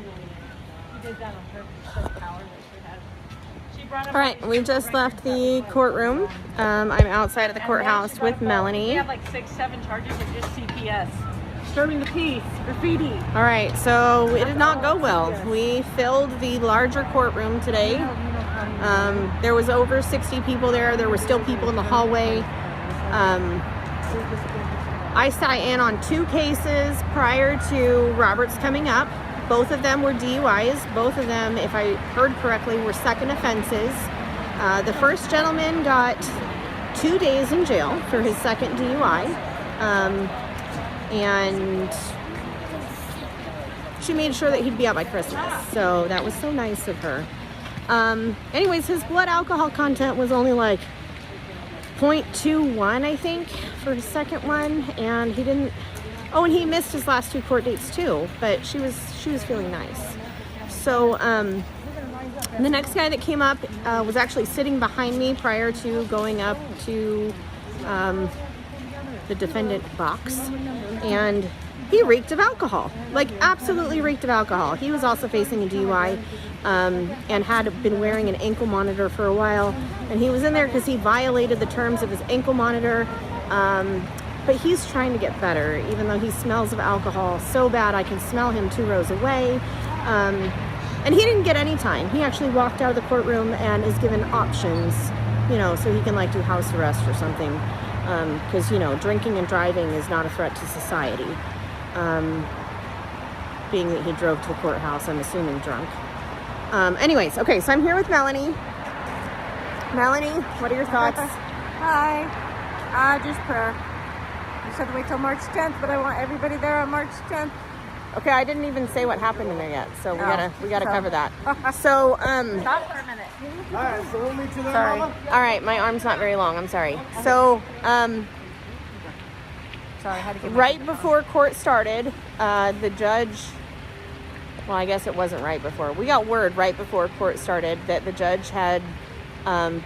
She did that on purpose, the power that she had. All right, we just left the courtroom. I'm outside of the courthouse with Melanie. We have like 6-7 charges of just CPS. Disturbing the peace, graffiti. All right, so it did not go well. We filled the larger courtroom today. There was over 60 people there. There were still people in the hallway. I sat in on 2 cases prior to Robert's coming up. Both of them were DUIs. Both of them, if I heard correctly, were second offenses. The first gentleman got 2 days in jail for his second DUI. And she made sure that he'd be out by Christmas. So that was so nice of her. Anyways, his blood alcohol content was only like 0.21, I think, for his second one. And he didn't... Oh, and he missed his last 2 court dates too, but she was feeling nice. So the next guy that came up was actually sitting behind me prior to going up to the defendant box, and he reeked of alcohol, like absolutely reeked of alcohol. He was also facing a DUI and had been wearing an ankle monitor for a while, and he was in there because he violated the terms of his ankle monitor. But he's trying to get better, even though he smells of alcohol so bad I can smell him 2 rows away. And he didn't get any time. He actually walked out of the courtroom and is given options, you know, so he can like do house arrest or something. Because, you know, drinking and driving is not a threat to society. Being that he drove to the courthouse, I'm assuming drunk. Anyways, okay, so I'm here with Melanie. Melanie, what are your thoughts? Hi. Just prayer. You said to wait till March 10th, but I want everybody there on March 10th. Okay, I didn't even say what happened in there yet, so we gotta cover that. So Stop for a minute. All right, so we'll meet you there, sorry. Mama. All right, my arm's not very long. I'm sorry. So Sorry, I had to get right before court started, the judge. Well, I guess it wasn't right before. We got word right before court started that the judge had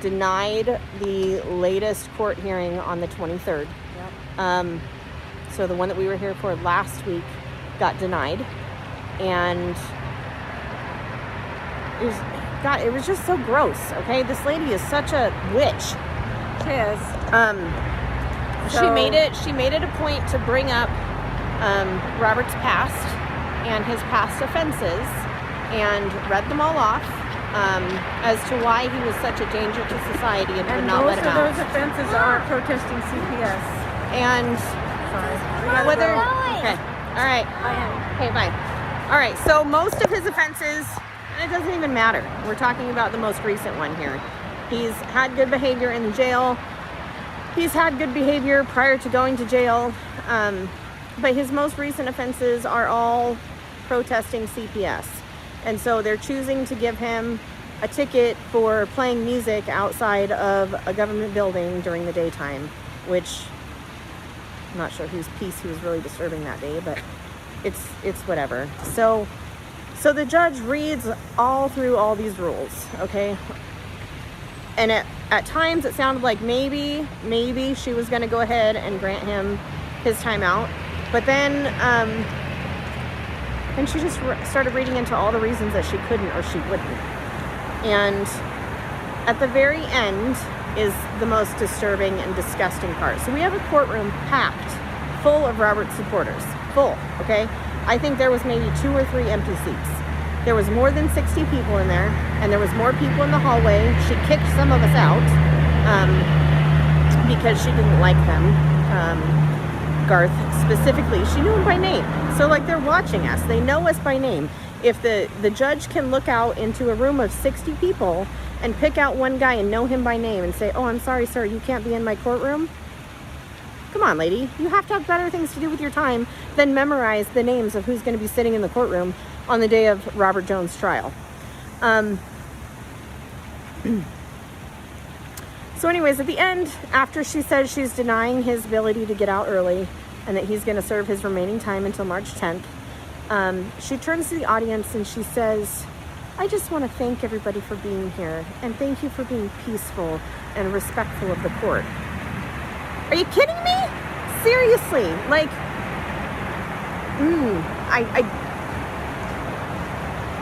denied the latest court hearing on the 23rd. Yep. So the one that we were here for last week got denied, and it was just so gross. Okay, this lady is such a witch. She is. She made it a point to bring up Robert's past and his past offenses, and read them all off as to why he was such a danger to society and would not let him out. Most of those offenses are protesting CPS. And Sorry. whether okay, all right, okay, bye. All right, so most of his offenses, and it doesn't even matter. We're talking about the most recent one here. He's had good behavior in the jail. He's had good behavior prior to going to jail, but his most recent offenses are all protesting CPS. And so they're choosing to give him a ticket for playing music outside of a government building during the daytime, which I'm not sure whose peace he was really disturbing that day, but it's whatever. So the judge reads all through all these rules, okay? And at times it sounded like maybe she was going to go ahead and grant him his time out. But then she just started reading into all the reasons that she couldn't or she wouldn't. And at the very end is the most disturbing and disgusting part. So we have a courtroom packed full of Robert supporters. Full, okay? I think there was maybe 2 or 3 empty seats. There was more than 60 people in there, and there was more people in the hallway. She kicked some of us out because she didn't like them. Garth specifically, she knew him by name. So like, they're watching us. They know us by name. If the judge can look out into a room of 60 people and pick out one guy and know him by name and say, "Oh, I'm sorry, sir, you can't be in my courtroom." Come on, lady. You have to have better things to do with your time than memorize the names of who's going to be sitting in the courtroom on the day of Robert Jones' trial. So anyways, at the end, after she says she's denying his ability to get out early and that he's going to serve his remaining time until March 10th, she turns to the audience and she says, "I just want to thank everybody for being here, and thank you for being peaceful and respectful of the court." Are you kidding me? Seriously, like,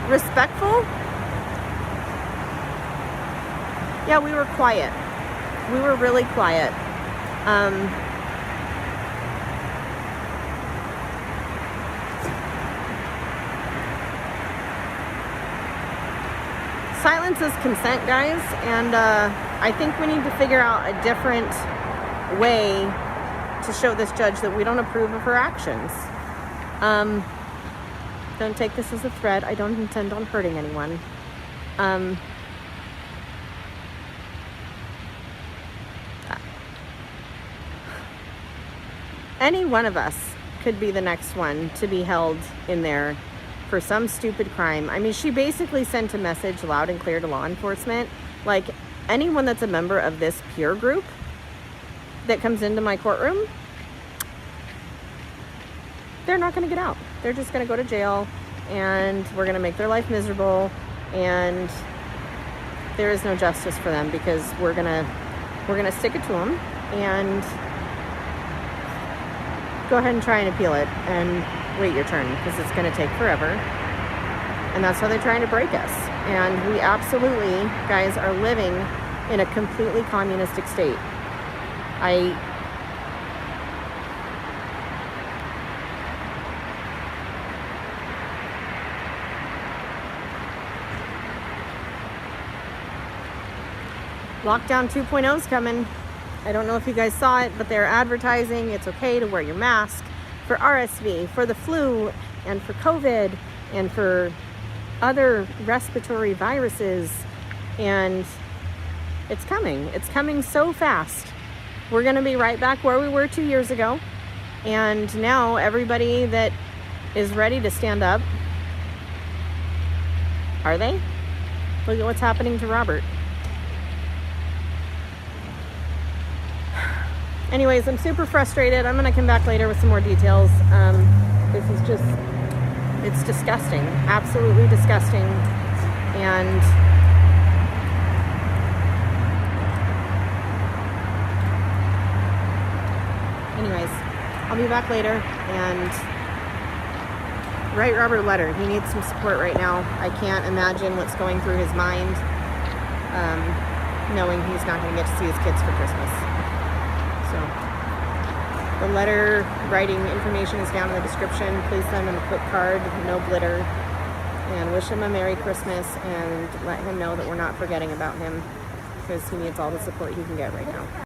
Respectful? Yeah, we were quiet. We were really quiet. Silence is consent, guys, and I think we need to figure out a different way to show this judge that we don't approve of her actions. Don't take this as a threat. I don't intend on hurting anyone. Any one of us could be the next one to be held in there for some stupid crime. I mean, she basically sent a message loud and clear to law enforcement. Like, anyone that's a member of this peer group that comes into my courtroom, they're not going to get out. They're just going to go to jail, and we're going to make their life miserable, and there is no justice for them, because we're going to stick it to them and go ahead and try and appeal it and wait your turn, because it's going to take forever. And that's how they're trying to break us. And we absolutely, guys, are living in a completely communistic state. Lockdown 2.0 is coming. I don't know if you guys saw it, but they're advertising it's okay to wear your mask for RSV, for the flu, and for COVID, and for other respiratory viruses. And it's coming. It's coming so fast. We're going to be right back where we were 2 years ago. And now everybody that is ready to stand up, are they? Look at what's happening to Robert. Anyways, I'm super frustrated. I'm going to come back later with some more details. This is just, it's disgusting. Absolutely disgusting. And anyways, I'll be back later and write Robert a letter. He needs some support right now. I can't imagine what's going through his mind, knowing he's not going to get to see his kids for Christmas. So the letter writing information is down in the description. Please send him a quick card, no glitter, and wish him a Merry Christmas, and let him know that we're not forgetting about him, because he needs all the support he can get right now.